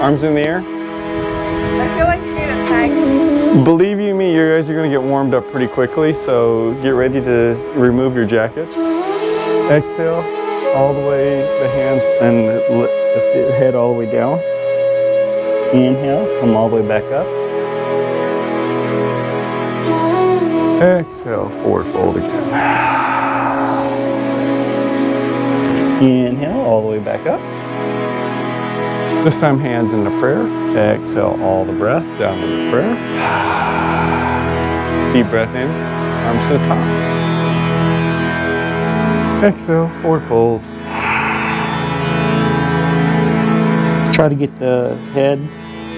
Arms in the air. I feel like you need a tag. Believe you me, you guys are going to get warmed up pretty quickly, so get ready to remove your jackets. Exhale all the way, the hands and the head all the way down. Inhale, come all the way back up. Exhale, forward fold again. Inhale, all the way back up. This time, hands into prayer. Exhale all the breath down into prayer. Deep breath in, arms to the top. Exhale, forward fold. Try to get the head,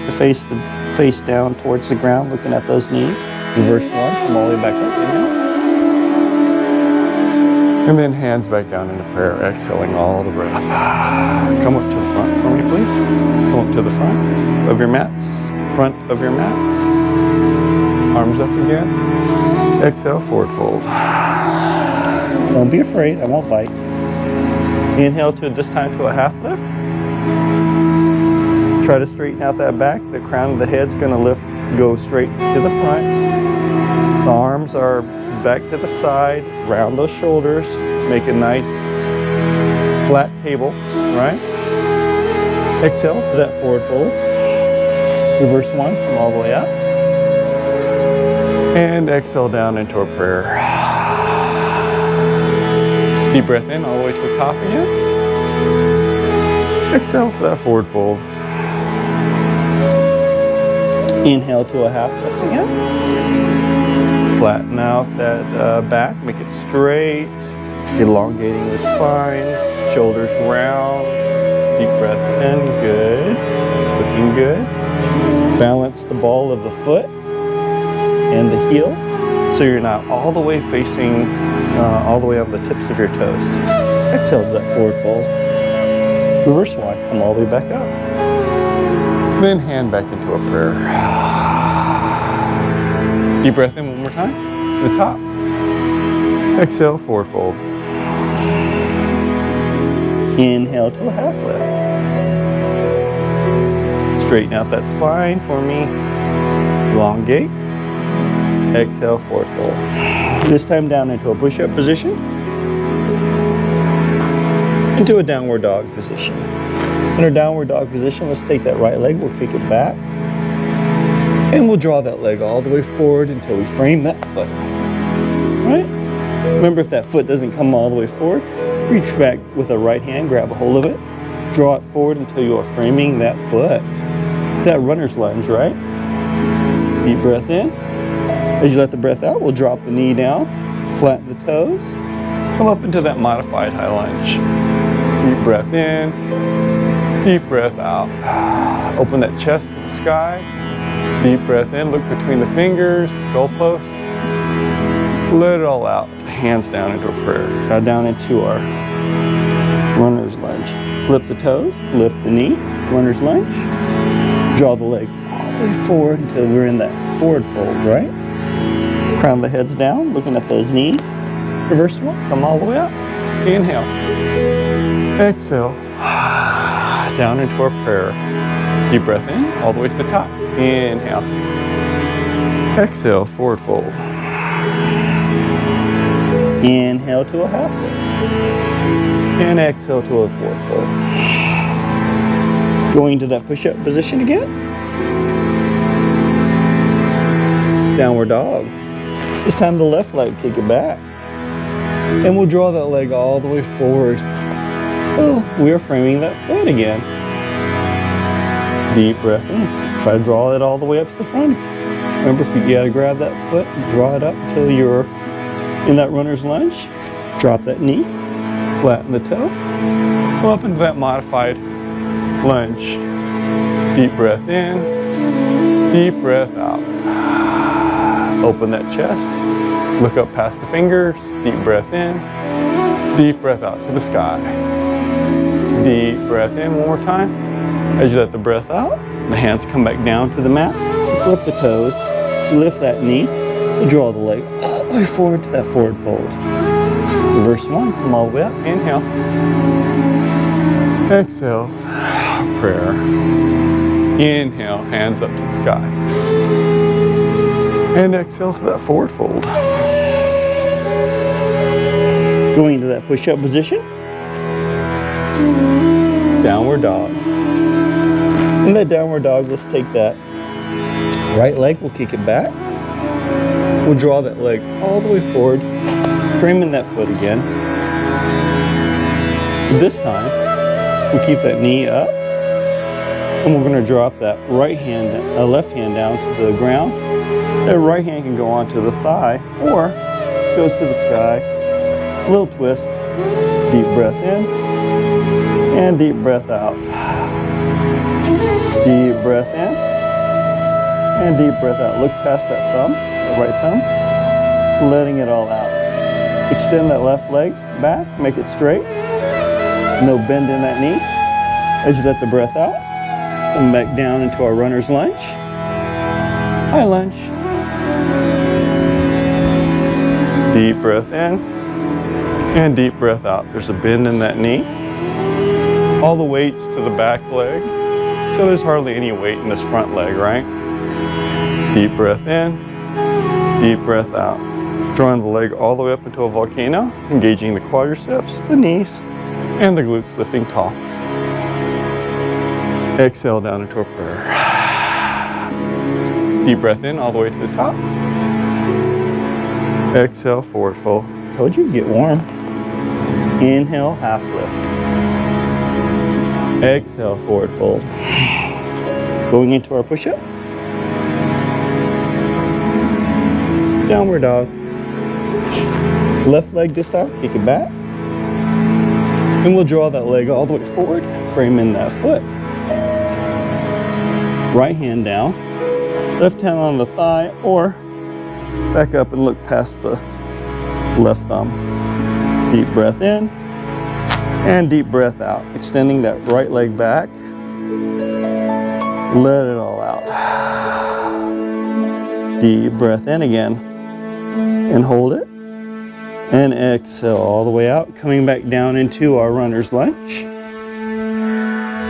the face down towards the ground, looking at those knees. Reverse one, come all the way back up, inhale. And then hands back down into prayer, exhaling all the breath. Come up to the front for me, please. Come up to the front of your mats, front of your mats. Arms up again. Exhale, forward fold. Don't be afraid, I won't bite. Inhale to this time to a half lift. Try to straighten out that back. The crown of the head's gonna lift, go straight to the front. The arms are back to the side, round those shoulders, make a nice flat table, right? Exhale to that forward fold. Reverse one, come all the way up. And exhale down into a prayer. Deep breath in all the way to the top again. Exhale to that forward fold. Inhale to a half lift again. Flatten out that back, make it straight, elongating the spine, shoulders round, deep breath in, good, looking good. Balance the ball of the foot and the heel so you're not all the way facing, all the way on the tips of your toes. Exhale to that forward fold. Reverse one, come all the way back up. Then hand back into a prayer. Deep breath in one more time, to the top. Exhale, forward fold. Inhale to a half lift. Straighten out that spine for me. Elongate. Exhale, forward fold. This time down into a push-up position. Into a downward dog position. In our downward dog position, let's take that right leg, we'll kick it back. And we'll draw that leg all the way forward until we frame that foot. Right? Remember, if that foot doesn't come all the way forward, reach back with a right hand, grab a hold of it, draw it forward until you are framing that foot. That runner's lunge, right? Deep breath in. As you let the breath out, we'll drop the knee down, flatten the toes, come up into that modified high lunge. Deep breath in, deep breath out. Open that chest to the sky. Deep breath in, look between the fingers, goalpost. Let it all out. Hands down into a prayer. Now down into our runner's lunge. Flip the toes, lift the knee, runner's lunge. Draw the leg all the way forward until we're in that forward fold, right? Crown of the head's down, looking at those knees. Reverse one, come all the way up. Inhale. Exhale. Down into our prayer. Deep breath in, all the way to the top. Inhale. Exhale, forward fold. Inhale to a half fold. And exhale to a forward fold. Going to that push-up position again. Downward dog. This time the left leg, kick it back. And we'll draw that leg all the way forward. Oh, we are framing that foot again. Deep breath in. Try to draw it all the way up to the front. Remember, if you gotta grab that foot, draw it up until you're in that runner's lunge. Drop that knee, flatten the toe. Come up into that modified lunge. Deep breath in, deep breath out. Open that chest, look up past the fingers, deep breath in, deep breath out to the sky. Deep breath in one more time. As you let the breath out, the hands come back down to the mat. Flip the toes, lift that knee, draw the leg all the way forward to that forward fold. Reverse one, come all the way up, inhale. Exhale, prayer. Inhale, hands up to the sky. And exhale to that forward fold. Going into that push-up position. Downward dog. In that downward dog, let's take that right leg, we'll kick it back. We'll draw that leg all the way forward, framing that foot again. This time, we'll keep that knee up, and we're going to drop that left hand down to the ground. That right hand can go onto the thigh, or goes to the sky. A little twist, deep breath in, and deep breath out. Deep breath in, and deep breath out. Look past that thumb, the right thumb, letting it all out. Extend that left leg back, make it straight. No bend in that knee. As you let the breath out, come back down into our runner's lunge. High lunge. Deep breath in, and deep breath out. There's a bend in that knee. All the weight's to the back leg, so there's hardly any weight in this front leg, right? Deep breath in, deep breath out. Drawing the leg all the way up into a volcano, engaging the quadriceps, the knees, and the glutes lifting tall. Exhale down into a prayer. Deep breath in all the way to the top. Exhale, forward fold. Told you, get warm. Inhale, half lift. Exhale, forward fold. Going into our push-up. Downward dog. Left leg this time, kick it back. And we'll draw that leg all the way forward, frame in that foot. Right hand down, left hand on the thigh, or back up and look past the left thumb. Deep breath in, and deep breath out. Extending that right leg back. Let it all out. Deep breath in again, and hold it. And exhale all the way out, coming back down into our runner's lunge.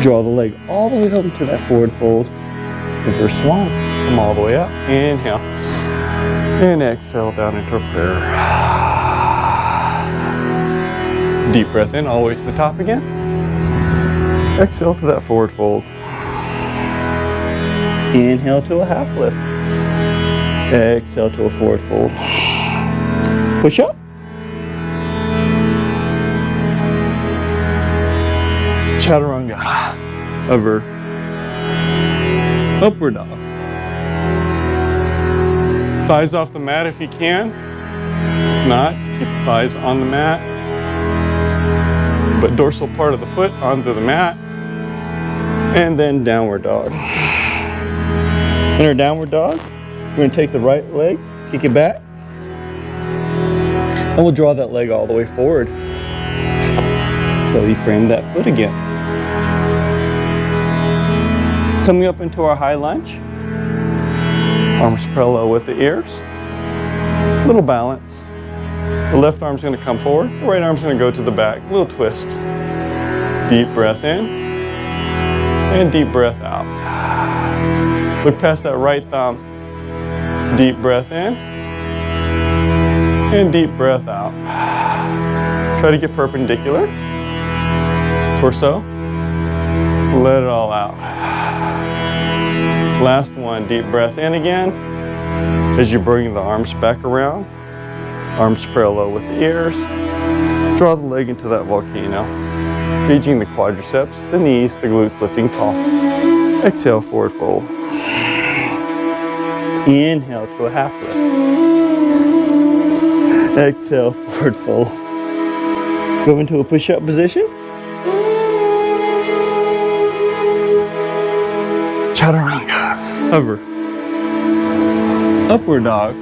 Draw the leg all the way up into that forward fold. Reverse swan. Come all the way up. Inhale. And exhale down into a prayer. Deep breath in all the way to the top again. Exhale to that forward fold. Inhale to a half lift. Exhale to a forward fold. Push up. Chaturanga. Over. Upward dog. Thighs off the mat if you can. If not, keep the thighs on the mat. But dorsal part of the foot onto the mat. And then downward dog. In our downward dog, we're going to take the right leg, kick it back. And we'll draw that leg all the way forward until you frame that foot again. Coming up into our high lunge. Arms parallel with the ears. Little balance. The left arm's going to come forward. The right arm's going to go to the back. Little twist. Deep breath in. And deep breath out. Look past that right thumb. Deep breath in. And deep breath out. Try to get perpendicular. Torso. Let it all out. Last one, deep breath in again. As you bring the arms back around. Arms parallel with the ears. Draw the leg into that volcano. Engaging the quadriceps, the knees, the glutes lifting tall. Exhale, forward fold. Inhale to a half lift. Exhale, forward fold. Go into a push-up position. Chaturanga. Hover. Upward dog.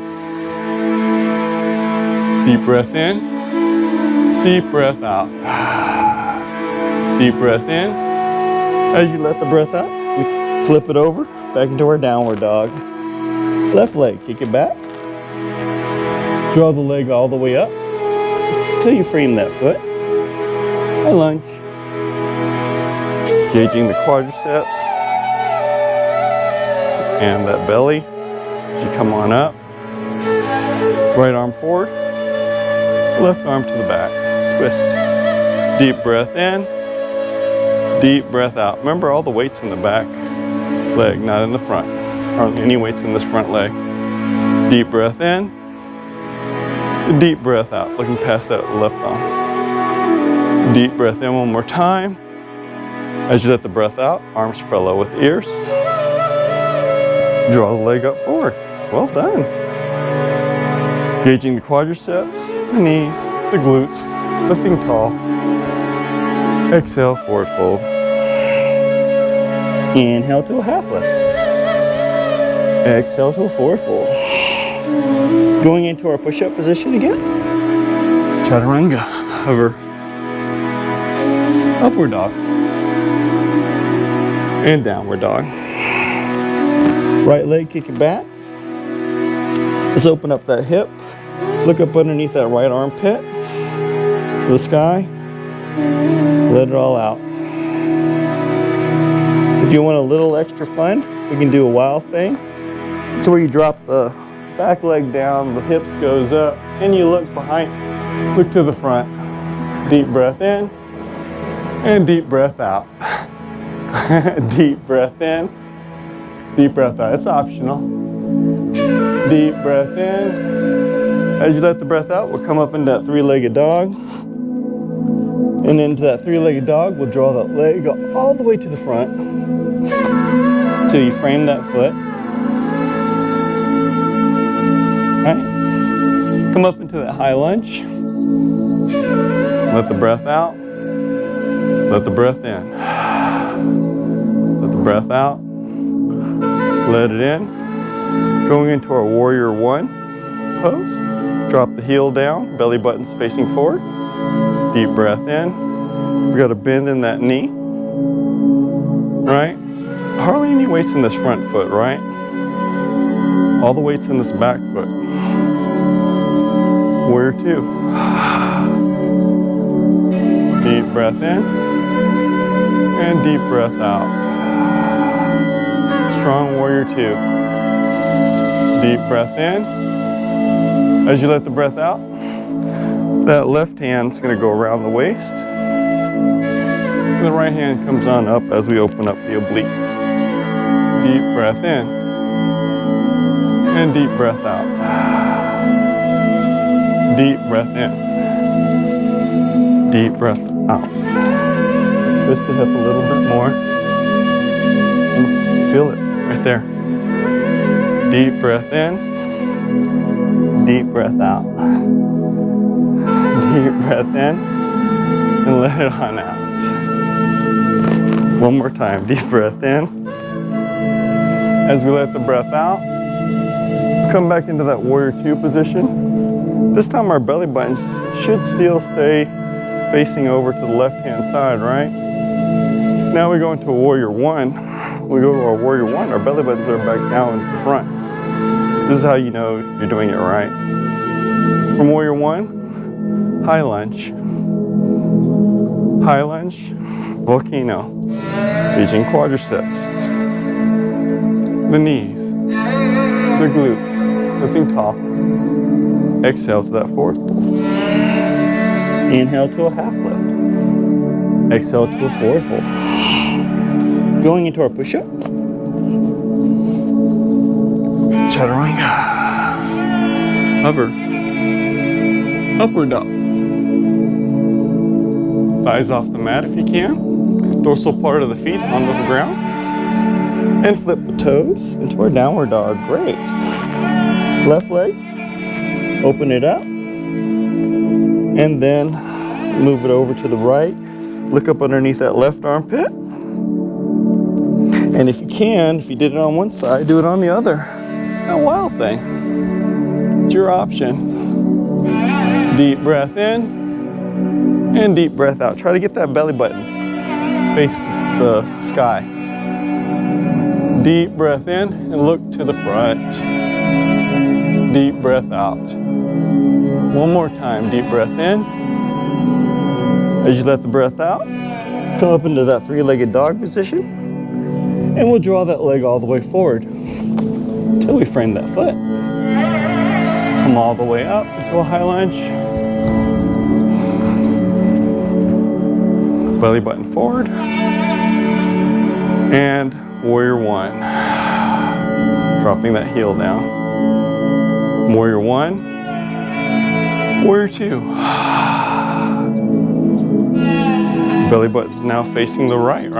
Deep breath in. Deep breath out. Deep breath in. As you let the breath out, we flip it over back into our downward dog. Left leg, kick it back. Draw the leg all the way up until you frame that foot. High lunge. Engaging the quadriceps, and that belly. As you come on up, right arm forward, left arm to the back, twist. Deep breath in, deep breath out. Remember, all the weight's in the back leg, not in the front. Hardly any weights in this front leg. Deep breath in, deep breath out, looking past that left arm. Deep breath in one more time. As you let the breath out, arms parallel with ears. Draw the leg up forward. Well done. Engaging the quadriceps, the knees, the glutes, lifting tall. Exhale, forward fold. Inhale to a half lift. Exhale to a forward fold. Going into our push-up position again. Chaturanga, hover. Upward dog. And downward dog. Right leg, kick it back. Let's open up that hip. Look up underneath that right armpit. The sky. Let it all out. If you want a little extra fun, we can do a wild thing. It's where you drop the back leg down, the hips goes up, and you look behind, look to the front. Deep breath in, and deep breath out. Deep breath in, deep breath out. It's optional. Deep breath in. As you let the breath out, we'll come up into that three-legged dog. And into that three-legged dog, we'll draw that leg all the way to the front until you frame that foot. All right. Come up into that high lunge. Let the breath out. Let the breath in. Let the breath out. Let it in. Going into our warrior one pose. Drop the heel down, belly buttons facing forward. Deep breath in. We got a bend in that knee. Right? Hardly any weights in this front foot, right? All the weights in this back foot. Warrior two. Deep breath in. And deep breath out. Strong warrior two. Deep breath in. As you let the breath out, that left hand's gonna go around the waist. The right hand comes on up as we open up the oblique. Deep breath in. And deep breath out. Deep breath in. Deep breath out. Twist the hip a little bit more. And feel it right there. Deep breath in. Deep breath out. Deep breath in. And let it on out. One more time. Deep breath in. As we let the breath out, come back into that warrior two position. This time our belly buttons should still stay facing over to the left-hand side, right? Now we go into a warrior one. We go to our warrior one, our belly buttons are back down in the front. This is how you know you're doing it right. From warrior one, high lunge, volcano, engaging quadriceps, the knees, the glutes, lifting tall. Exhale to that forward fold. Inhale to a half lift. Exhale to a forward fold. Going into our push-up. Chaturanga. Hover. Upward dog. Thighs off the mat if you can. Dorsal part of the feet onto the ground. And flip the toes into our downward dog. Great. Left leg. Open it up. And then move it over to the right. Look up underneath that left armpit. And if you can, if you did it on one side, do it on the other. A wild thing. It's your option. Deep breath in and deep breath out. Try to get that belly button face the sky. Deep breath in and look to the front. Deep breath out. One more time, deep breath in. As you let the breath out, come up into that three-legged dog position. And we'll draw that leg all the way forward. until we frame that foot. Come all the way up into a high lunge. Belly button forward. And warrior one. Dropping that heel down. Warrior one. Warrior two. Belly button's now facing the right?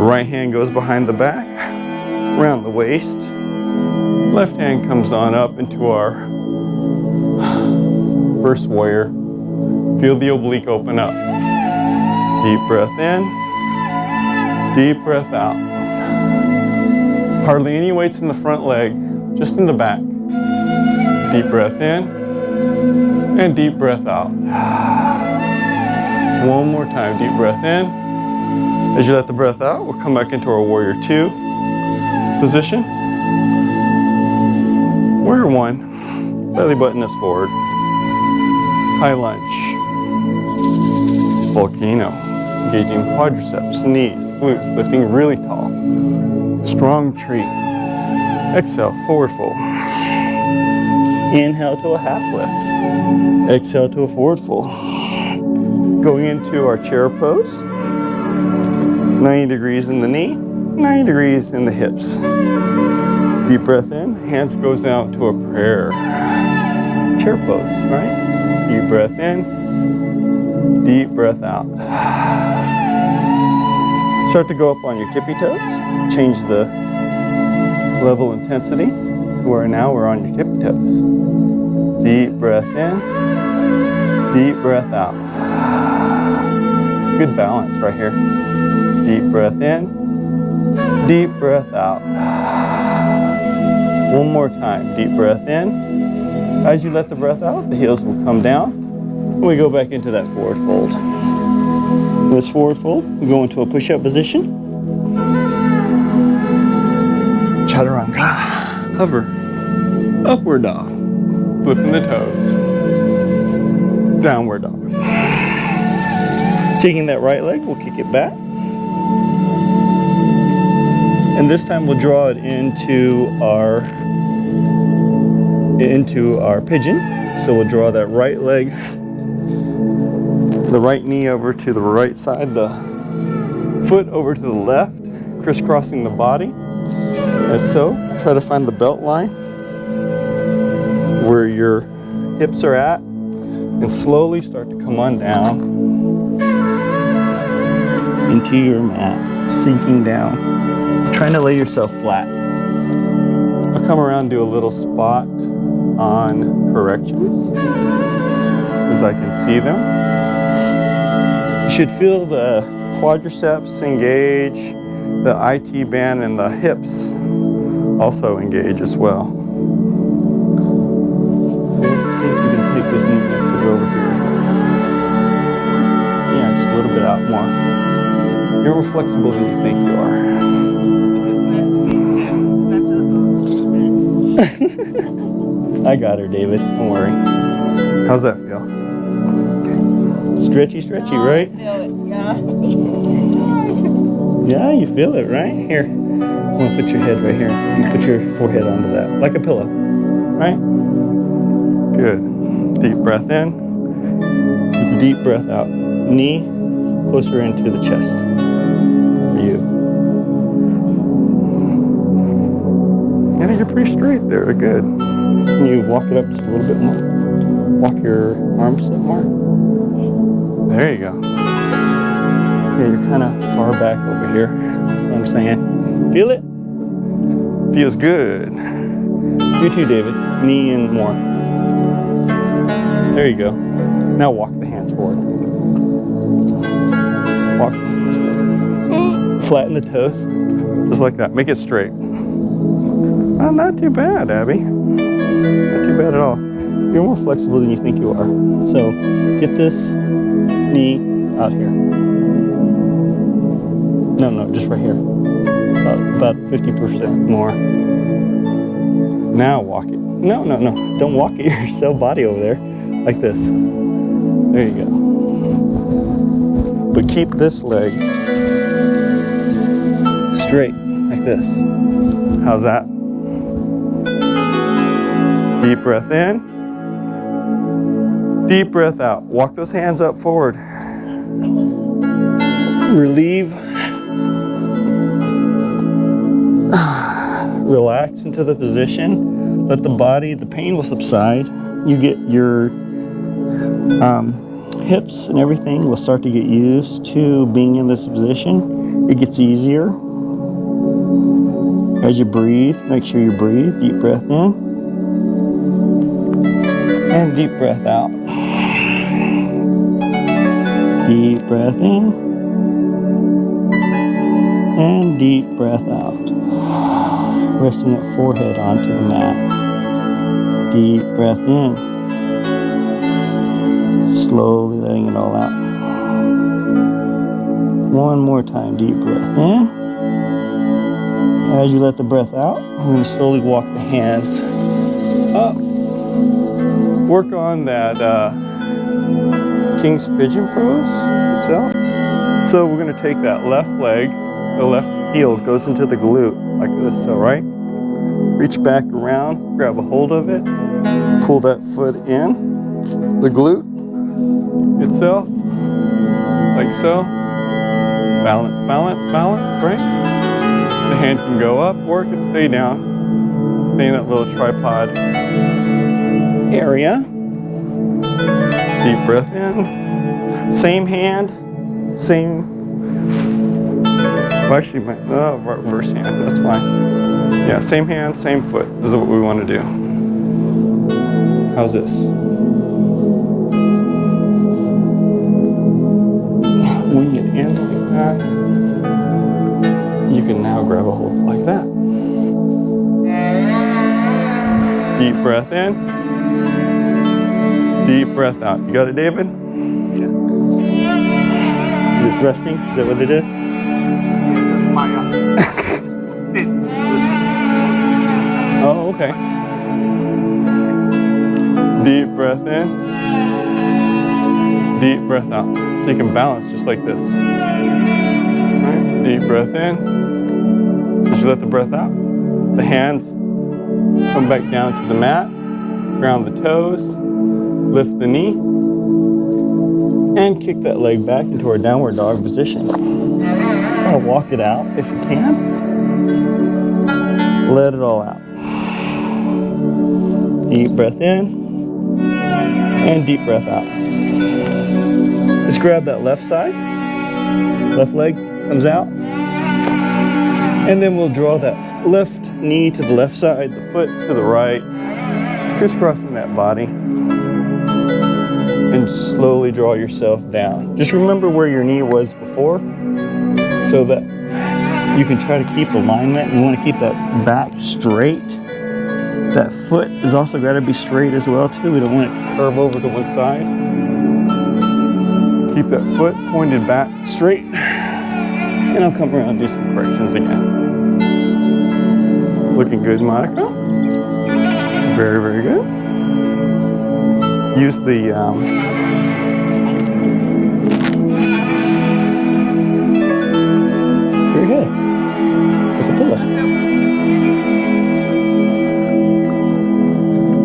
Right hand goes behind the back, around the waist. Left hand comes on up into our first warrior. Feel the oblique open up. Deep breath in, deep breath out. Hardly any weights in the front leg, just in the back. Deep breath in and deep breath out. One more time, deep breath in. As you let the breath out, we'll come back into our warrior two position. Warrior one, belly button is forward. High lunge. Volcano, engaging quadriceps, knees, glutes, lifting really tall. Strong tree. Exhale, forward fold. Inhale to a half lift. Exhale to a forward fold. Going into our chair pose. 90 degrees in the knee, 90 degrees in the hips. Deep breath in, hands goes down to a prayer. Chair pose, right? Deep breath in, deep breath out. Start to go up on your tippy toes. Change the level intensity. Where now we're on your tippy toes. Deep breath in, deep breath out. Good balance right here. Deep breath in, deep breath out. One more time, deep breath in. As you let the breath out, the heels will come down. And we go back into that forward fold. In this forward fold, we go into a push-up position. Chaturanga. Hover. Upward dog. Flipping the toes. Downward dog. Taking that right leg, we'll kick it back. And this time we'll draw it into our pigeon. So we'll draw that right leg, the right knee over to the right side, the foot over to the left, crisscrossing the body. As so, try to find the belt line where your hips are at and slowly start to come on down into your mat, sinking down. Trying to lay yourself flat. I'll come around and do a little spot on corrections as I can see them. You should feel the quadriceps engage, the IT band and the hips also engage as well. So let's see if we can take this knee and put it over here. Yeah, just a little bit out more. You're more flexible than you think you are. I got her, David. Don't worry. How's that feel? Stretchy, right? I feel it, yeah. Yeah, you feel it, right? Here. I'm gonna put your head right here. And put your forehead onto that, like a pillow. Right? Good. Deep breath in. Deep breath out. Knee closer into the chest for you. Yeah, you're pretty straight there. Good. Can you walk it up just a little bit more? Walk your arms up more. There you go. Yeah, you're kind of far back over here. That's what I'm saying. Feel it? Feels good. You too, David. Knee in more. There you go. Now walk the hands forward. Walk the hands forward. Flatten the toes. Just like that. Make it straight. Oh, not too bad, Abby. Not too bad at all. You're more flexible than you think you are. So get this knee out here. No, just right here. About 50% more. Now walk it. No. Don't walk it. Your cell body over there. Like this. There you go. But keep this leg straight, like like this. How's that? Deep breath in. Deep breath out. Walk those hands up forward. Relieve. Relax into the position. Let the body, the pain will subside. You get your hips and everything will start to get used to being in this position. It gets easier. As you breathe, make sure you breathe. Deep breath in. And deep breath out. Deep breath in. And deep breath out. Resting that forehead onto the mat. Deep breath in. Slowly letting it all out. One more time, deep breath in. As you let the breath out, I'm going to slowly walk the hands up. Work on that King's Pigeon pose itself. So we're going to take that left leg, the left heel goes into the glute like this, all right? Reach back around, grab a hold of it, pull that foot in, the glute itself, like so. Balance, balance, balance, right? The hand can go up or it can stay down. Stay in that little tripod area. Deep breath in. Same hand, same. Well, actually, reverse hand, that's fine. Yeah, same hand, same foot is what we want to do. How's this? Wing it in like that. You can now grab a hold like that. Deep breath in. Deep breath out. You got it, David? Yeah. Just resting? Is that what it is? That's my Oh, okay. Deep breath in. Deep breath out. So you can balance just like this. All right. Deep breath in. As you let the breath out, the hands come back down to the mat. Ground the toes. Lift the knee. And kick that leg back into our downward dog position. I'll walk it out if you can. Let it all out. Deep breath in. And deep breath out. Let's grab that left side. Left leg comes out. And then we'll draw that left knee to the left side, the foot to the right, crisscrossing that body. And slowly draw yourself down. Just remember where your knee was before so that you can try to keep alignment. You want to keep that back straight. That foot is also got to be straight as well too. We don't want it to curve over to one side. Keep that foot pointed back straight. And I'll come around and do some corrections again. Looking good, Monica. Very, very good. Use the very good. Like a pillow.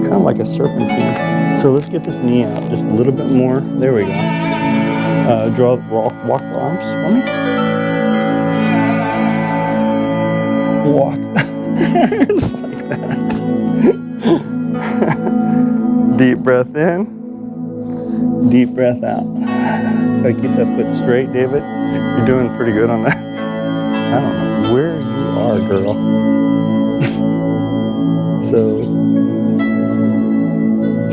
Kind of like a serpentine. So let's get this knee out just a little bit more. There we go. Walk the arms for me. Walk arms like that. Deep breath in. Deep breath out. Gotta keep that foot straight, David. You're doing pretty good on that. I don't know where you are, girl. So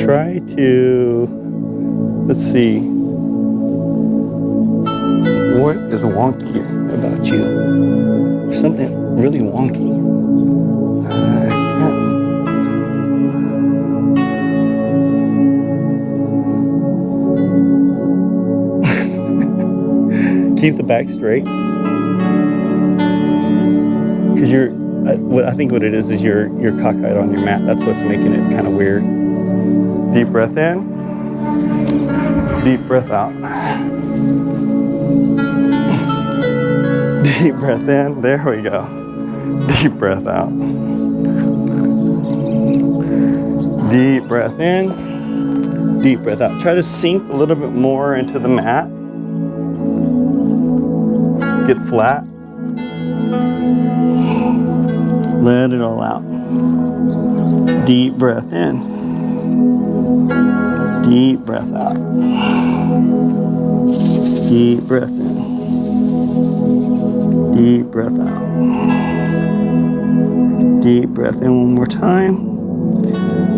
try to, let's see, what is wonky about you? There's something really wonky. Keep the back straight. Because I think what it is you're cockeyed on your mat. That's what's making it kind of weird. Deep breath in. Deep breath out. Deep breath in. There we go. Deep breath out. Deep breath in. Deep breath out. Try to sink a little bit more into the mat. Get flat. Let it all out. Deep breath in. Deep breath out. Deep breath in. Deep breath out. Deep breath in one more time.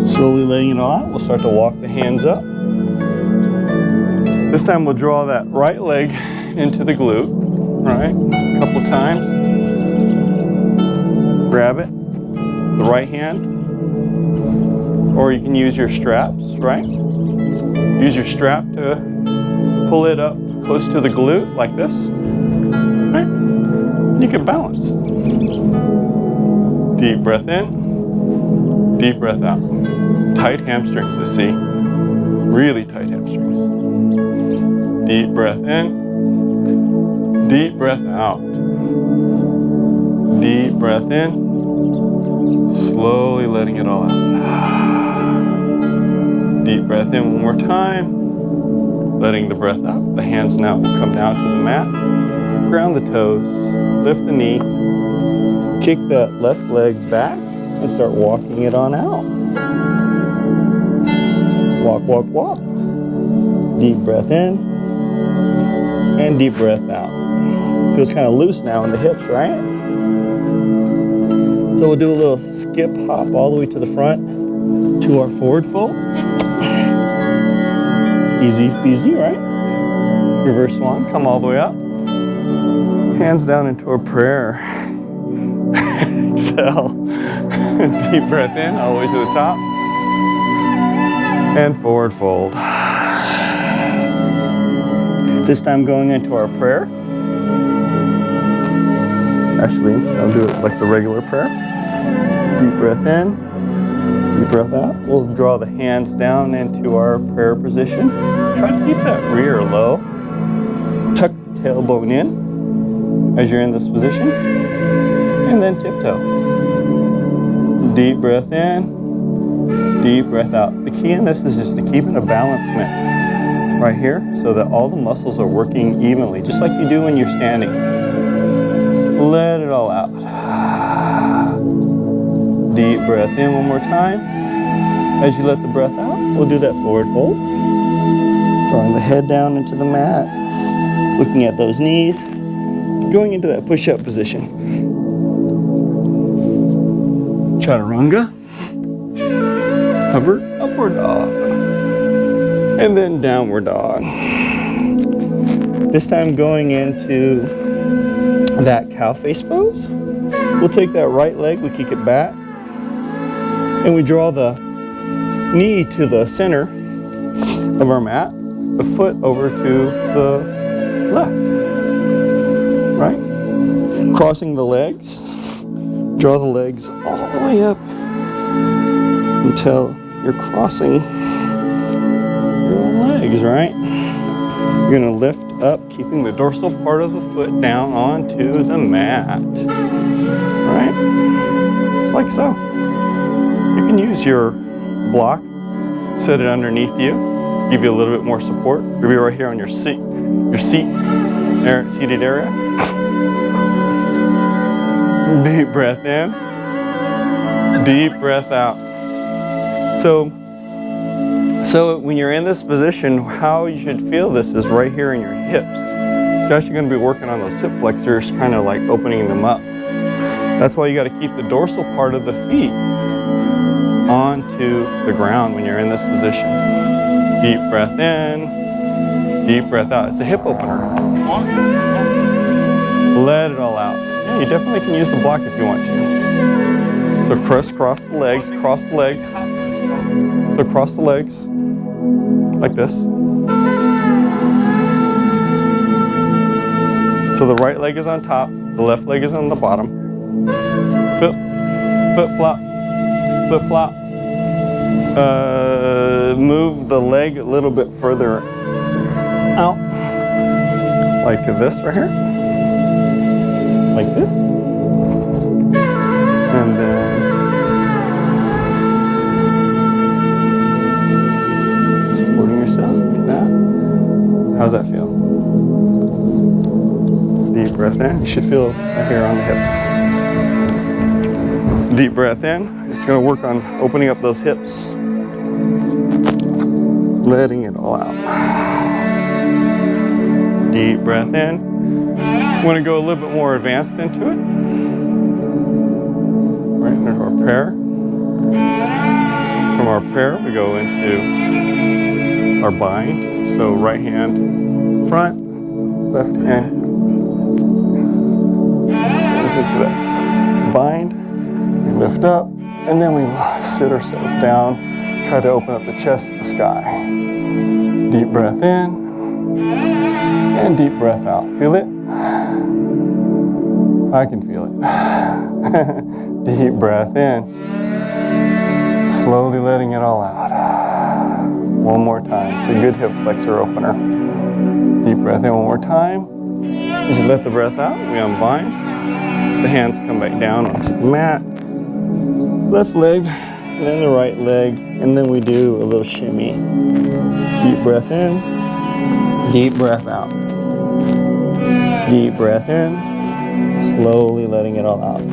Slowly letting it all out. We'll start to walk the hands up. This time we'll draw that right leg into the glute. Right? A couple times. Grab it. The right hand. Or you can use your straps, right? Use your strap to pull it up close to the glute like this. Right? You can balance. Deep breath in. Deep breath out. Tight hamstrings, I see. Really tight hamstrings. Deep breath in. Deep breath out. Deep breath in. Slowly letting it all out. Deep breath in one more time. Letting the breath out. The hands now will come down to the mat. Ground the toes. Lift the knee. Kick that left leg back and start walking it on out. Walk, walk, walk. Deep breath in. And deep breath out. Feels kind of loose now in the hips, right? So we'll do a little skip hop all the way to the front to our forward fold. Easy peasy, right? Reverse swan, come all the way up. Hands down into a prayer. Exhale. Deep breath in all the way to the top. And forward fold. This time going into our prayer. Actually, I'll do it like the regular prayer. Deep breath in, deep breath out. We'll draw the hands down into our prayer position. Try to keep that rear low. Tuck the tailbone in as you're in this position. And then tiptoe. Deep breath in, deep breath out. The key in this is just to keep an balancement right here so that all the muscles are working evenly, just like you do when you're standing. Let it all out. Deep breath in one more time. As you let the breath out, we'll do that forward fold. Drawing the head down into the mat. Looking at those knees. Going into that push-up position. Chaturanga. Hover, upward dog. And then downward dog. This time going into that cow face pose. We'll take that right leg, we kick it back, and we draw the knee to the center of our mat, the foot over to the left, right? Crossing the legs, draw the legs all the way up until you're crossing your legs, right? You're gonna lift up, keeping the dorsal part of the foot down onto the mat, right? It's like so. You can use your block, set it underneath you, give you a little bit more support. Maybe right here on your seat seated area. Deep breath in, deep breath out. So when you're in this position, how you should feel this is right here in your hips. You're actually going to be working on those hip flexors, kind of like opening them up. That's why you got to keep the dorsal part of the feet onto the ground when you're in this position. Deep breath in, deep breath out. It's a hip opener. Let it all out. Yeah, you definitely can use the block if you want to. So crisscross the legs, cross the legs. So cross the legs, like this. So the right leg is on top, the left leg is on the bottom. Foot flop, foot flop. Move the leg a little bit further out, like this right here, like this. How's that feel? Deep breath in. You should feel it here on the hips. Deep breath in. It's going to work on opening up those hips. Letting it all out. Deep breath in. Want to go a little bit more advanced into it. Right into our prayer. From our prayer, we go into our bind. So right hand front, left hand goes into that bind. We lift up, and then we sit ourselves down. Try to open up the chest to the sky. Deep breath in, and deep breath out. Feel it? I can feel it. Deep breath in. Slowly letting it all out. One more time. It's a good hip flexor opener. Deep breath in one more time. As you let the breath out, we unbind. The hands come back down onto the mat. Left leg, then the right leg, and then we do a little shimmy. Deep breath in. Deep breath out. Deep breath in. Slowly letting it all out.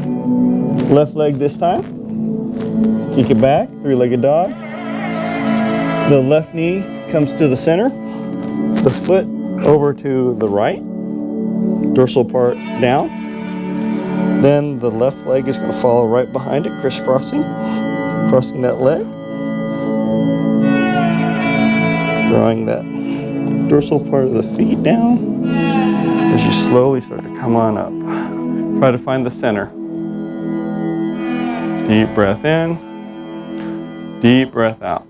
Left leg this time. Kick it back, three-legged dog. The left knee comes to the center. The foot over to the right. Dorsal part down. Then the left leg is going to follow right behind it, crisscrossing. Crossing that leg. Drawing that dorsal part of the feet down. As you slowly start to come on up. Try to find the center. Deep breath in. Deep breath out.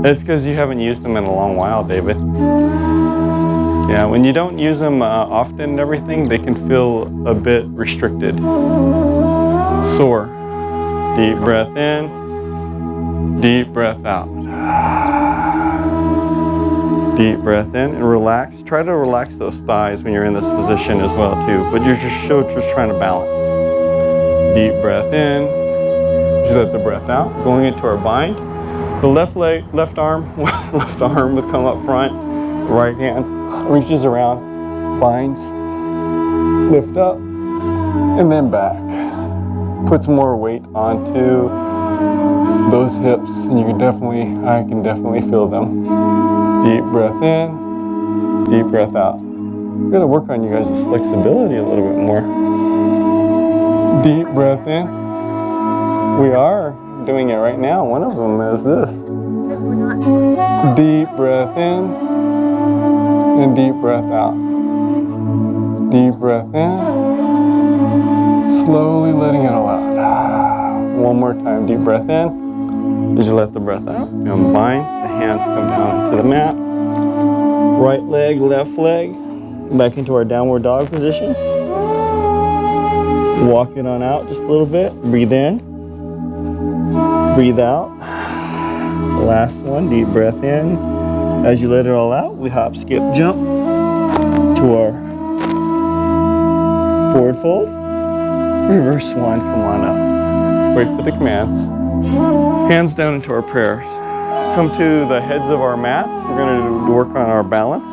It's because you haven't used them in a long while, David. Yeah, when you don't use them often and everything, they can feel a bit restricted. Sore. Deep breath in. Deep breath out. Deep breath in and relax. Try to relax those thighs when you're in this position as well too, but you're just trying to balance. Deep breath in. Just let the breath out. Going into our bind. The left leg, left arm will come up front. Right hand reaches around, binds, lift up, and then back. Puts more weight onto those hips, and I can definitely feel them. Deep breath in, deep breath out. We've got to work on you guys' flexibility a little bit more. Deep breath in. We are doing it right now. One of them is this. Deep breath in and deep breath out. Deep breath in. Slowly letting it all out. One more time. Deep breath in. As you let the breath out, you unbind. The hands come down into the mat. Right leg, left leg. Back into our downward dog position. Walk it on out just a little bit. Breathe in. Breathe out. Last one, deep breath in. As you let it all out, we hop, skip, jump to our forward fold. Reverse swan, come on up. Wait for the commands. Hands down into our prayers. Come to the heads of our mats. We're going to work on our balance.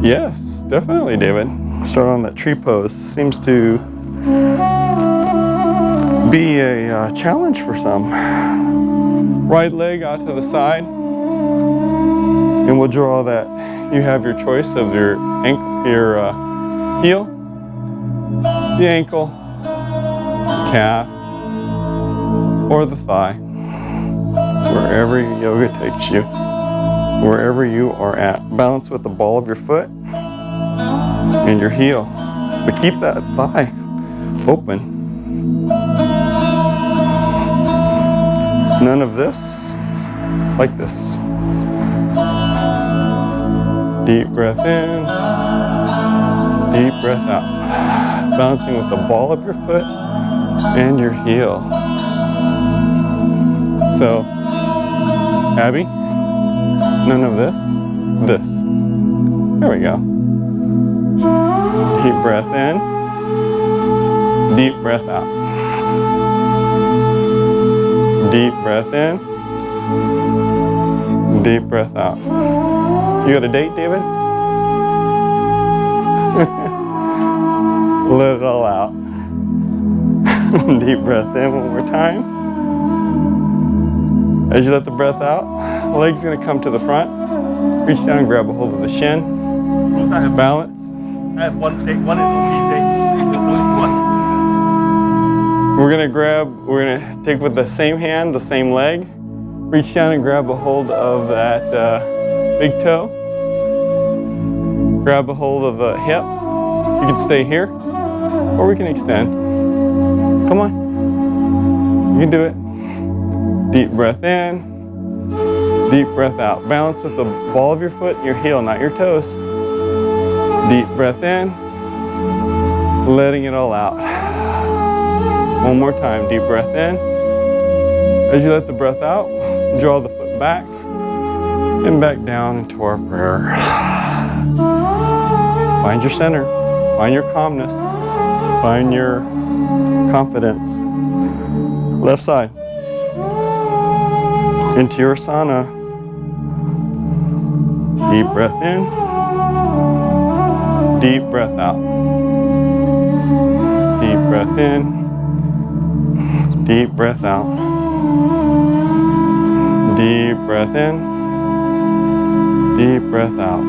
Yes, definitely, David. Start on that tree pose. Seems to be a challenge for some. Right leg out to the side. And we'll draw that. You have your choice of your heel, the ankle, calf, or the thigh. Wherever yoga takes you, wherever you are at. Balance with the ball of your foot and your heel. But keep that thigh open. None of this, like this. Deep breath in, deep breath out. Balancing with the ball of your foot and your heel. So, Abby, none of this, this. There we go. Deep breath in, deep breath out. Deep breath in. Deep breath out. You got a date, David? Let it all out. Deep breath in one more time. As you let the breath out, the leg's gonna come to the front. Reach down and grab a hold of the shin. Balance. I have one take, one and only take. We're gonna take with the same hand, the same leg. Reach down and grab a hold of that big toe. Grab a hold of the hip. You can stay here, or we can extend. Come on. You can do it. Deep breath in. Deep breath out. Balance with the ball of your foot and your heel, not your toes. Deep breath in. Letting it all out. One more time. Deep breath in. As you let the breath out, draw the foot back and back down into our prayer. Find your center. Find your calmness. Find your confidence. Left side. Into your asana. Deep breath in. Deep breath out. Deep breath in. Deep breath out. Deep breath in. Deep breath out.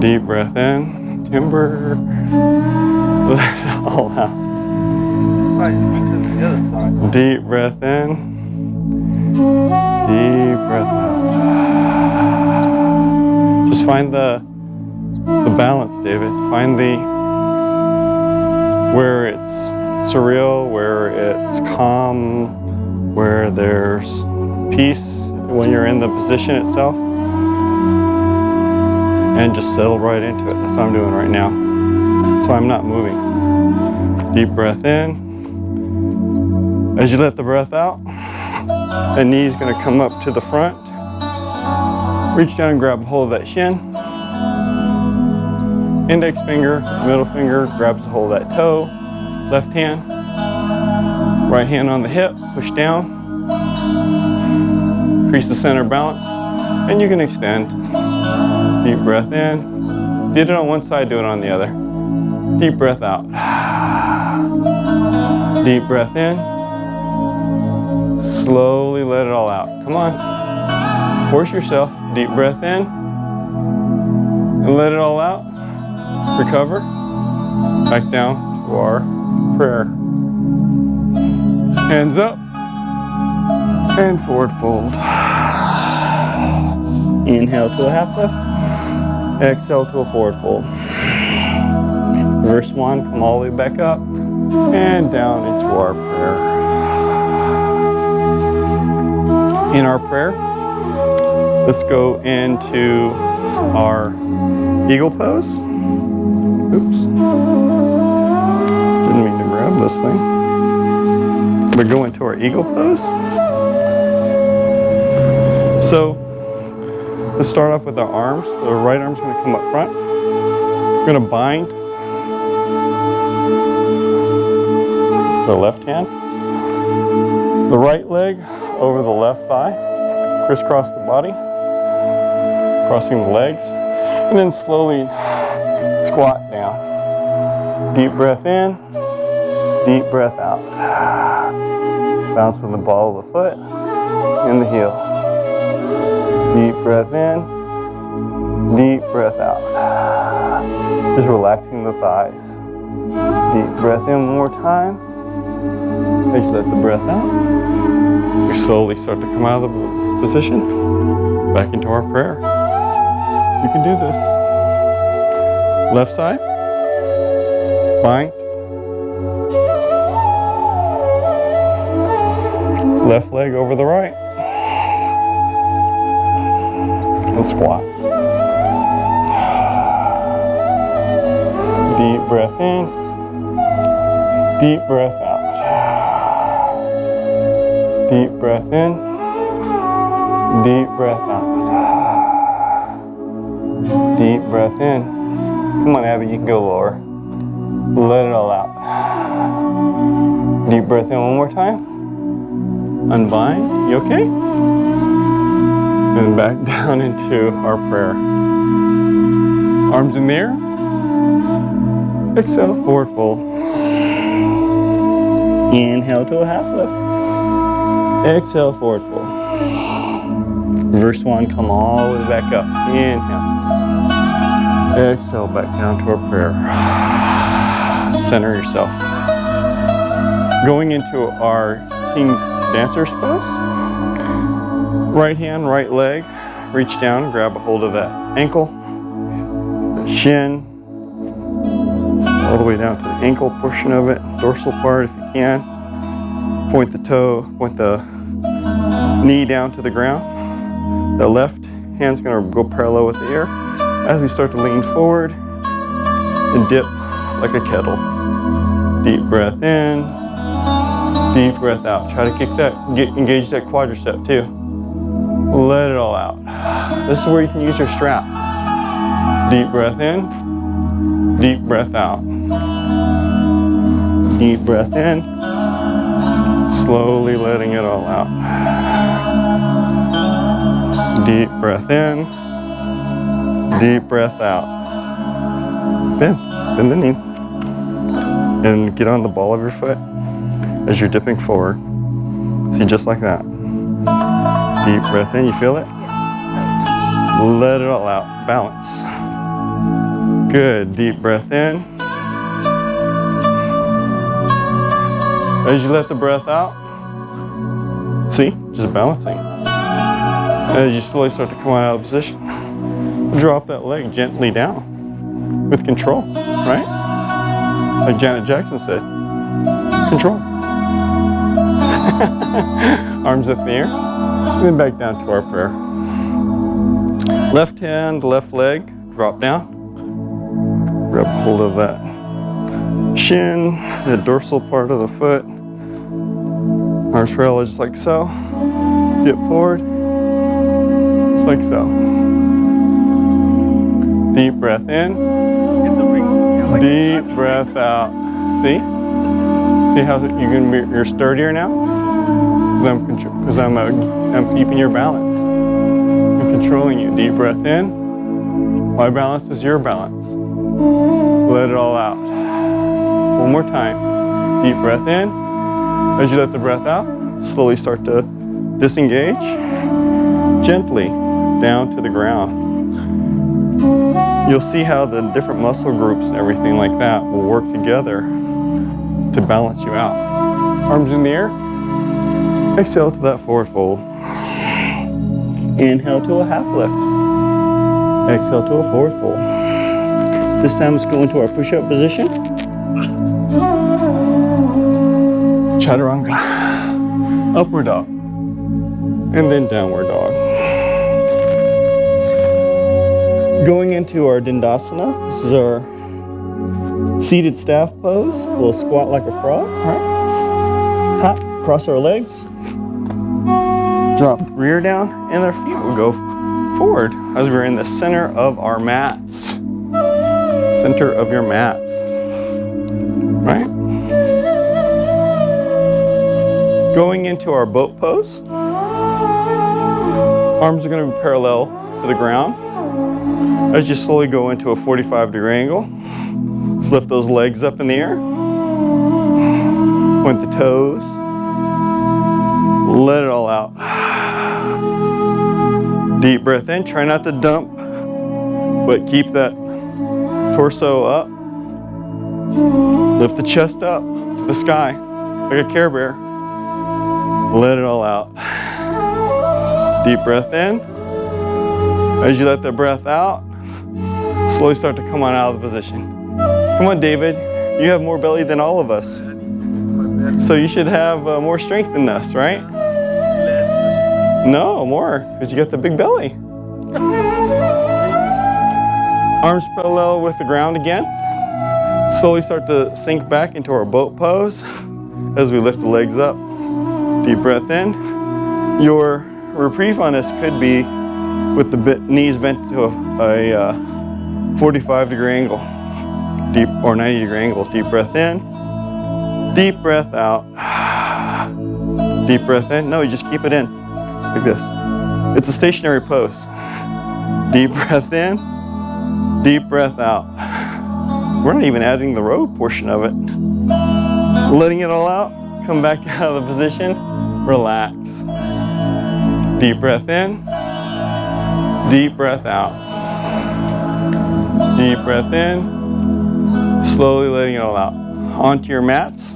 Deep breath in. Timber. Let it all out. Deep breath in. Deep breath out. Just find the balance, David. Find where it's surreal, where it's calm, where there's peace when you're in the position itself. And just settle right into it. That's what I'm doing right now. So I'm not moving. Deep breath in. As you let the breath out, the knee's gonna come up to the front. Reach down and grab a hold of that shin. Index finger, middle finger grabs a hold of that toe. Left hand, right hand on the hip, push down. Increase the center balance, and you can extend. Deep breath in. Did it on one side, do it on the other. Deep breath out. Deep breath in. Slowly let it all out. Come on. Force yourself. Deep breath in. And let it all out. Recover. Back down to our prayer. Hands up. And forward fold. Inhale to a half lift. Exhale to a forward fold. Reverse one, come all the way back up and down into our prayer. In our prayer, let's go into our eagle pose. Oops. Didn't mean to grab this thing. We go into our eagle pose. So, let's start off with our arms. The right arm's going to come up front. We're going to bind the left hand. The right leg over the left thigh. Crisscross the body. Crossing the legs. And then slowly squat down. Deep breath in. Deep breath out. Bounce from the ball of the foot and the heel. Deep breath in, deep breath out. Just relaxing the thighs. Deep breath in one more time. As you let the breath out, you slowly start to come out of the position, back into our prayer. You can do this. Left side, bind. Left leg over the right. And squat. Deep breath in, deep breath out. Deep breath in, deep breath out. Deep breath in. Come on, Abby, you can go lower. Let it all out. Deep breath in one more time. Unbind. You okay? And back down into our prayer. Arms in the air. Exhale, forward fold. Inhale to a half lift. Exhale, forward fold. Reverse one, come all the way back up. Inhale. Exhale, back down to our prayer. Center yourself. Going into our King's Dancer's pose. Right hand, right leg. Reach down, grab a hold of that ankle, the shin, all the way down to the ankle portion of it, dorsal part if you can. Point the toe, point the knee down to the ground. The left hand's gonna go parallel with the air. As we start to lean forward and dip like a kettle. Deep breath in, deep breath out. Try to engage that quadricep too. Let it all out. This is where you can use your strap. Deep breath in, deep breath out. Deep breath in, slowly letting it all out. Deep breath in, deep breath out. Bend the knee. And get on the ball of your foot as you're dipping forward. See, just like that. Deep breath in, you feel it? Let it all out, balance. Good, deep breath in. As you let the breath out, see, just balancing. As you slowly start to come out of position, drop that leg gently down with control, right? Like Janet Jackson said, control. Arms up in the air, and then back down to our prayer. Left hand, left leg, drop down. Grab hold of that shin, the dorsal part of the foot. Arms parallel just like so. Dip forward, just like so. Deep breath in, deep breath out. See? See how you're sturdier now? Because I'm keeping your balance. I'm controlling you. Deep breath in. My balance is your balance. Let it all out. One more time. Deep breath in. As you let the breath out, slowly start to disengage. Gently down to the ground. You'll see how the different muscle groups and everything like that will work together to balance you out. Arms in the air. Exhale to that forward fold. Inhale to a half lift. Exhale to a forward fold. This time let's go into our push-up position. Chaturanga. Upward dog. And then downward dog. Going into our Dandasana. This is our seated staff pose. We'll squat like a frog. Right? Hop, cross our legs. Drop the rear down, and our feet will go forward as we're in the center of our mats. Center of your mats. Right? Going into our boat pose. Arms are going to be parallel to the ground. As you slowly go into a 45-degree angle, let's lift those legs up in the air. Point the toes. Let it all out. Deep breath in. Try not to dump, but keep that torso up. Lift the chest up to the sky like a Care Bear. Let it all out. Deep breath in. As you let the breath out, slowly start to come on out of the position. Come on, David. You have more belly than all of us. So you should have more strength than us, right? No, more, because you got the big belly. Arms parallel with the ground again. Slowly start to sink back into our boat pose as we lift the legs up. Deep breath in. Your reprieve on this could be with the knees bent to a 45-degree angle, deep or 90-degree angle. Deep breath in. Deep breath out. Deep breath in. No, you just keep it in like this. It's a stationary pose. Deep breath in. Deep breath out. We're not even adding the row portion of it. Letting it all out. Come back out of the position. Relax. Deep breath in. Deep breath out. Deep breath in. Slowly letting it all out. Onto your mats.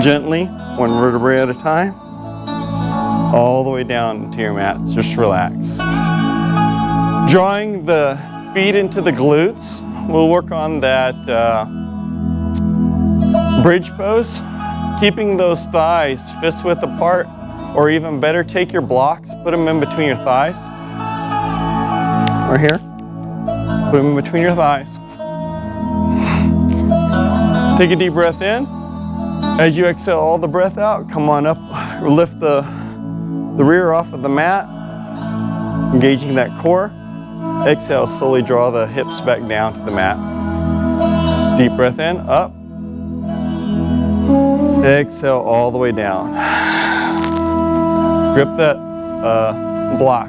Gently, one vertebrae at a time. All the way down to your mats. Just relax. Drawing the feet into the glutes. We'll work on that bridge pose. Keeping those thighs fist width apart, or even better, take your blocks, put them in between your thighs. Right here. Put them in between your thighs. Take a deep breath in. As you exhale all the breath out, come on up, lift the rear off of the mat, engaging that core. Exhale, slowly draw the hips back down to the mat. Deep breath in, up. Exhale all the way down. Grip that block.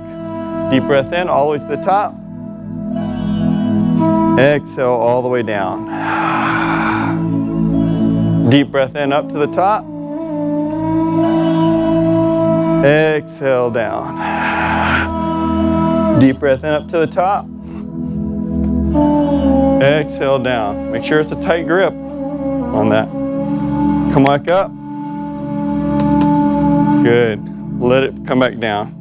Deep breath in, all the way to the top. Exhale all the way down. Deep breath in, up to the top. Exhale down. Deep breath in, up to the top. Exhale down. Make sure it's a tight grip on that. Come back up. Good. Let it come back down.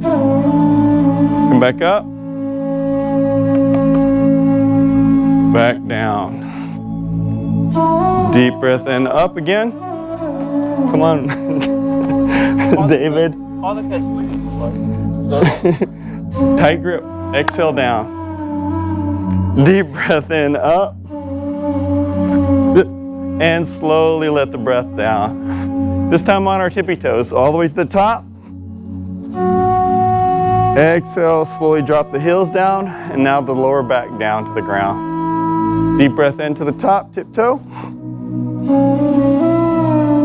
Come back up. Back down. Deep breath in, up again. Come on, David. Tight grip. Exhale down. Deep breath in, up. And slowly let the breath down. This time on our tippy toes, all the way to the top. Exhale, slowly drop the heels down, and now the lower back down to the ground. Deep breath in to the top, tiptoe.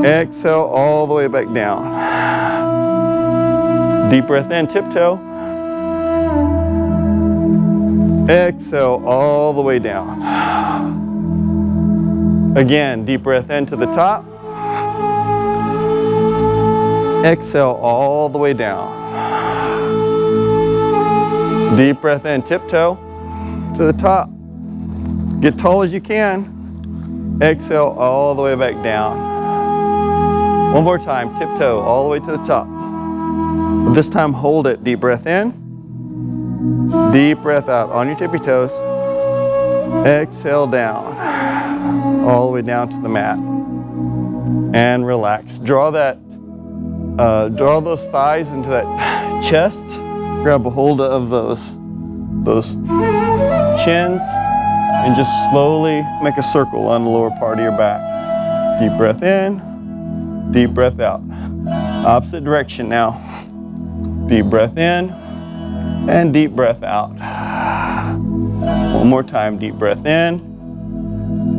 Exhale all the way back down. Deep breath in, tiptoe. Exhale all the way down. Again, deep breath in to the top. Exhale all the way down. Deep breath in, tiptoe to the top. Get tall as you can. Exhale all the way back down. One more time, tiptoe all the way to the top. This time hold it. Deep breath in. Deep breath out on your tippy toes. Exhale down. All the way down to the mat. And relax. Draw those thighs into that chest. Grab a hold of those chins and just slowly make a circle on the lower part of your back. Deep breath in, deep breath out. Opposite direction now. Deep breath in and deep breath out. One more time, deep breath in.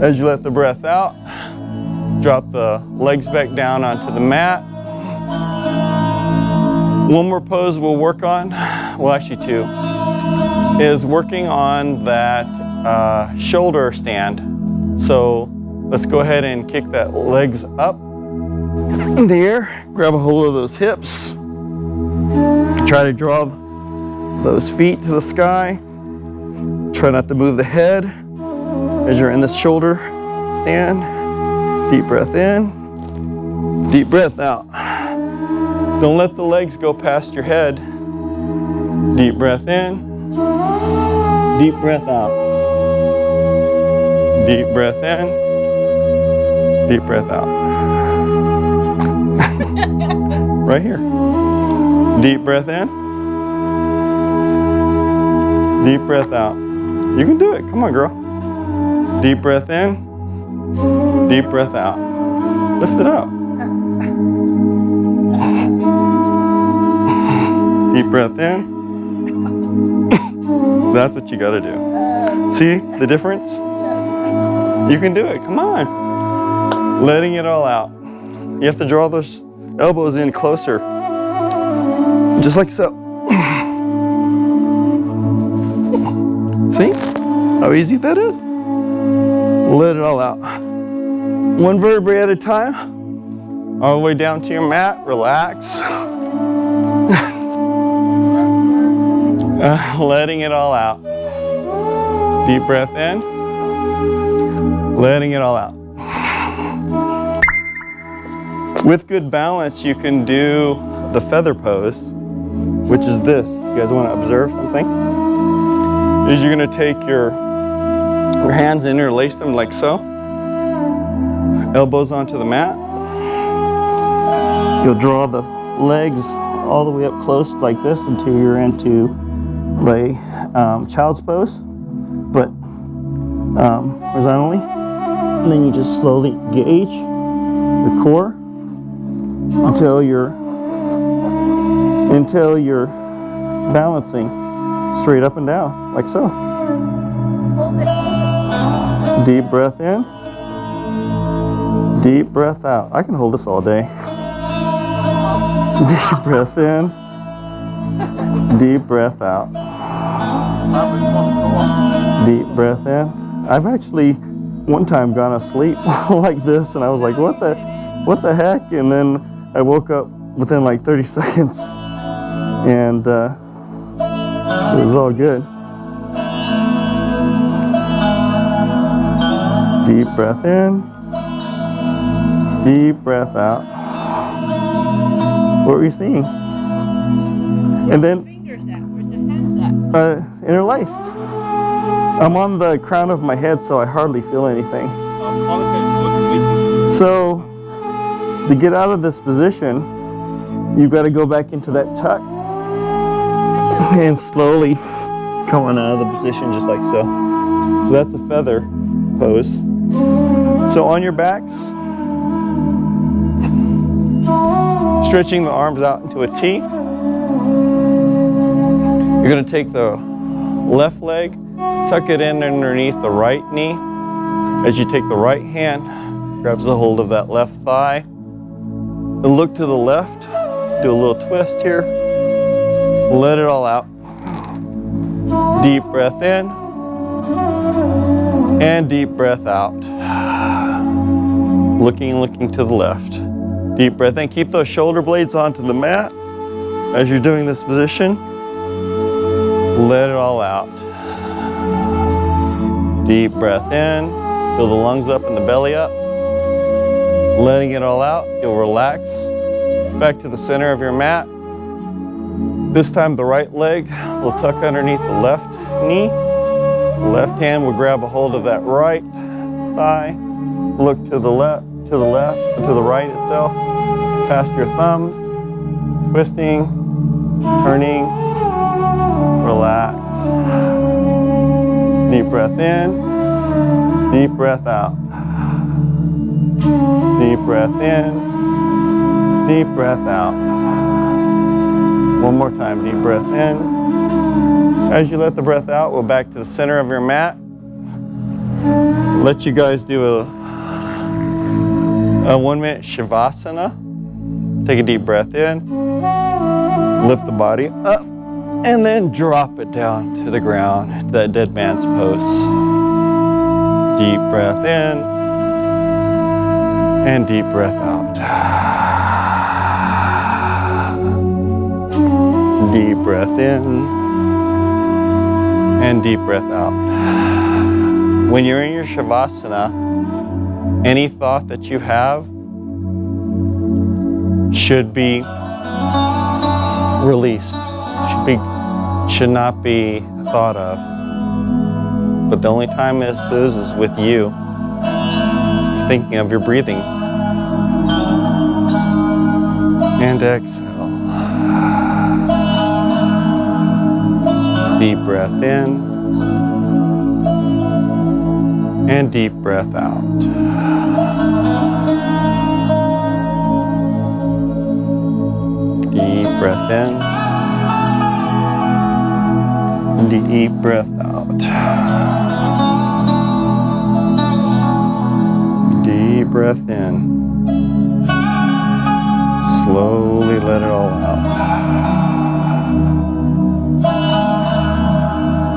As you let the breath out, drop the legs back down onto the mat. One more pose we'll work on, well actually two, is working on that shoulder stand. So let's go ahead and kick that legs up in the air, grab a hold of those hips, try to draw those feet to the sky. Try not to move the head as you're in this shoulder stand. Deep breath in, deep breath out. Don't let the legs go past your head. Deep breath in, deep breath out. Deep breath in, deep breath out. Right here. Deep breath in, deep breath out. You can do it. Come on, girl. Deep breath in, deep breath out. Lift it up. Deep breath in. That's what you gotta do. See the difference? You can do it. Come on. Letting it all out. You have to draw those elbows in closer. Just like so. See how easy that is? Let it all out. One vertebrae at a time. All the way down to your mat. Relax. Letting it all out. Deep breath in. Letting it all out. With good balance, you can do the feather pose, which is this. You guys want to observe something? Is you're going to take your hands, interlace them like so. Elbows onto the mat. You'll draw the legs all the way up close like this until you're into lay child's pose, but horizontally. And then you just slowly engage your core until you're balancing straight up and down, like so. Deep breath in, deep breath out. I can hold this all day. Deep breath in, deep breath out. Deep breath in. I've actually one time gone asleep like this, and I was like, what the heck? And then I woke up within like 30 seconds, and it was all good. Deep breath in, deep breath out. What were you seeing? And then Fingers at? Where's the hands at? interlaced. I'm on the crown of my head, so I hardly feel anything. So to get out of this position, you've got to go back into that tuck and slowly come on out of the position just like so. So that's a feather pose. So on your backs, stretching the arms out into a T. You're going to take the left leg, tuck it in underneath the right knee. As you take the right hand, grabs a hold of that left thigh. And look to the left, do a little twist here. Let it all out. Deep breath in and deep breath out. Looking to the left. Deep breath in. Keep those shoulder blades onto the mat as you're doing this position. Let it all out. Deep breath in. Fill the lungs up and the belly up. Letting it all out, you'll relax. Back to the center of your mat. This time the right leg will tuck underneath the left knee. The left hand will grab a hold of that right thigh. Look to the left, and to the right itself. Past your thumbs. Twisting, turning, relax. Deep breath in, deep breath out. Deep breath in, deep breath out. One more time, deep breath in. As you let the breath out, we'll back to the center of your mat. Let you guys do a 1-minute Shavasana. Take a deep breath in, lift the body up, and then drop it down to the ground, that dead man's pose. Deep breath in, and deep breath out. Deep breath in, and deep breath out. When you're in your Shavasana, any thought that you have should be released, should not be thought of. But the only time this is with you. You're thinking of your breathing. And exhale. Deep breath in. And deep breath out. Deep breath in. Deep breath out. Deep breath in. Slowly let it all out.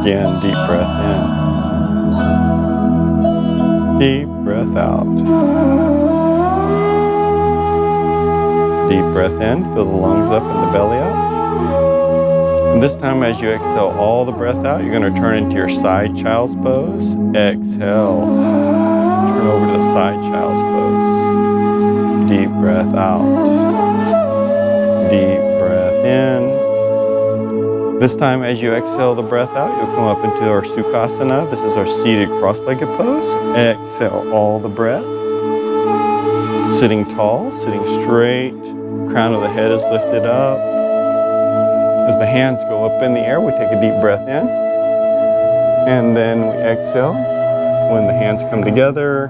Again, deep breath in. Deep breath out. Deep breath in. Fill the lungs up and the belly up. And this time as you exhale all the breath out, you're going to turn into your side child's pose. Exhale. Turn over to the side child's pose. Deep breath out. Deep breath in. This time as you exhale the breath out, you'll come up into our Sukhasana. This is our seated cross-legged pose. Exhale all the breath. Sitting tall, sitting straight. Crown of the head is lifted up. As the hands go up in the air, we take a deep breath in. And then we exhale when the hands come together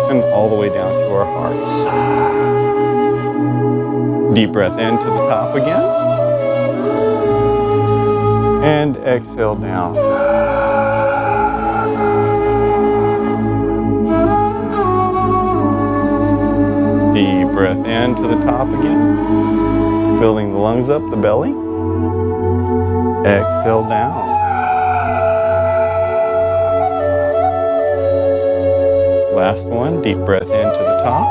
and all the way down to our hearts. Deep breath in to the top again. And exhale down. Deep breath in to the top again. Filling the lungs up, the belly. Exhale down. Last one, deep breath in to the top.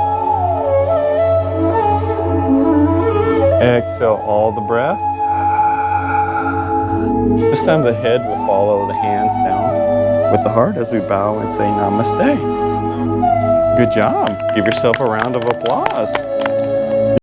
Exhale all the breath. This time the head will follow the hands down with the heart as we bow and say namaste. Good job. Give yourself a round of applause.